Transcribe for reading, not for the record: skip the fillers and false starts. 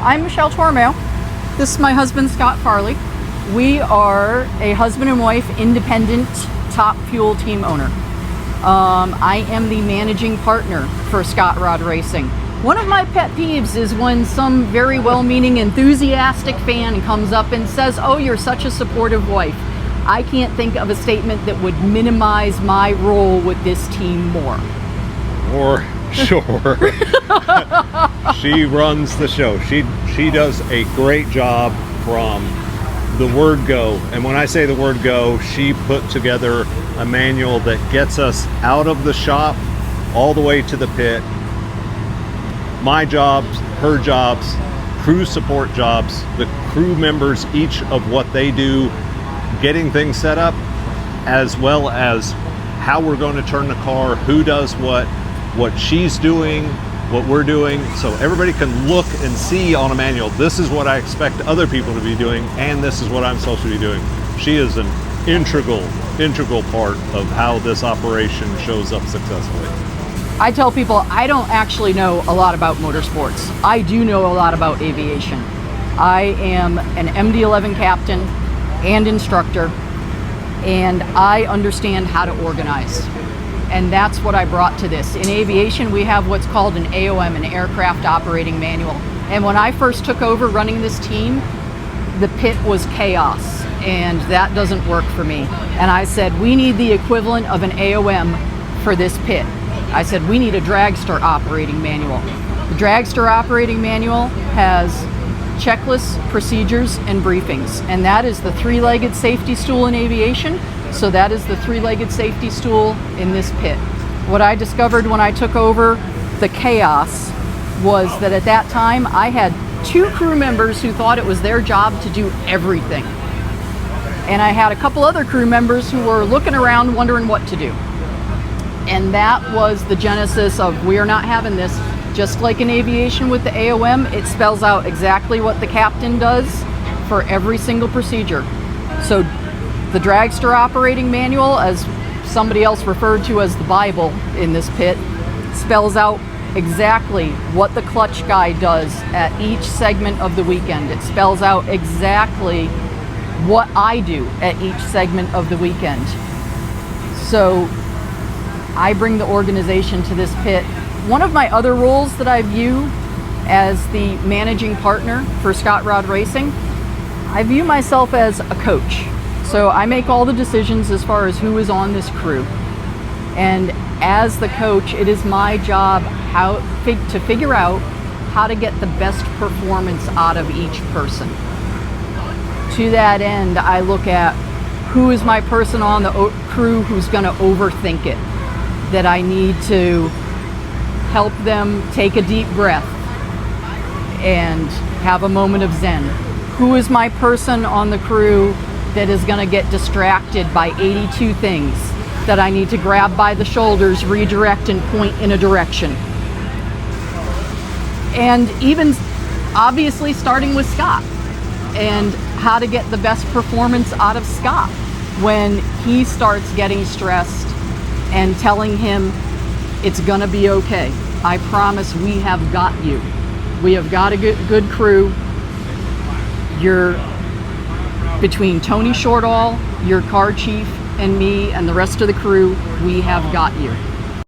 I'm Michelle Tormeo. This is my husband, Scott Farley. We are a husband and wife independent top fuel team owner. I am the managing partner for Scott Rod Racing. One of my pet peeves is when some very well-meaning, enthusiastic fan comes up and says, "Oh, you're such a supportive wife." I can't think of a statement that would minimize my role with this team more. For sure. She runs the show. She does a great job from the word go. And when I say the word go, she put together a manual that gets us out of the shop all the way to the pit. My jobs, her jobs, crew support jobs, the crew members, each of what they do, getting things set up, as well as how we're going to turn the car, who does what she's doing, what we're doing, so everybody can look and see on a manual, this is what I expect other people to be doing, and this is what I'm supposed to be doing. She is an integral part of how this operation shows up successfully. I tell people I don't actually know a lot about motorsports. I do know a lot about aviation. I am an MD-11 captain and instructor, and I understand how to organize. And that's what I brought to this. In aviation, we have what's called an AOM, an Aircraft Operating Manual. And when I first took over running this team, the pit was chaos, and that doesn't work for me. And I said, we need the equivalent of an AOM for this pit. I said, we need a dragster operating manual. The dragster operating manual has checklists, procedures, and briefings. And that is the three-legged safety stool in aviation. So that is the three-legged safety stool in this pit. What I discovered when I took over the chaos was that at that time I had 2 crew members who thought it was their job to do everything. And I had a couple other crew members who were looking around wondering what to do. And that was the genesis of, we are not having this. Just like in aviation with the AOM, it spells out exactly what the captain does for every single procedure. So the dragster operating manual, as somebody else referred to as the Bible in this pit, spells out exactly what the clutch guy does at each segment of the weekend. It spells out exactly what I do at each segment of the weekend. So I bring the organization to this pit. One of my other roles that I view as the managing partner for Scott Rod Racing, I view myself as a coach. So I make all the decisions as far as who is on this crew. And as the coach, it is my job to figure out how to get the best performance out of each person. To that end, I look at who is my person on the crew who's going to overthink it, that I need to help them take a deep breath and have a moment of zen. Who is my person on the crew that is going to get distracted by 82 things that I need to grab by the shoulders, redirect, and point in a direction? And even obviously starting with Scott and how to get the best performance out of Scott when he starts getting stressed, and telling him it's gonna be okay. I promise we have got you. We have got a good crew. You're between Tony Shortall, your car chief, and me, and the rest of the crew, we have got you.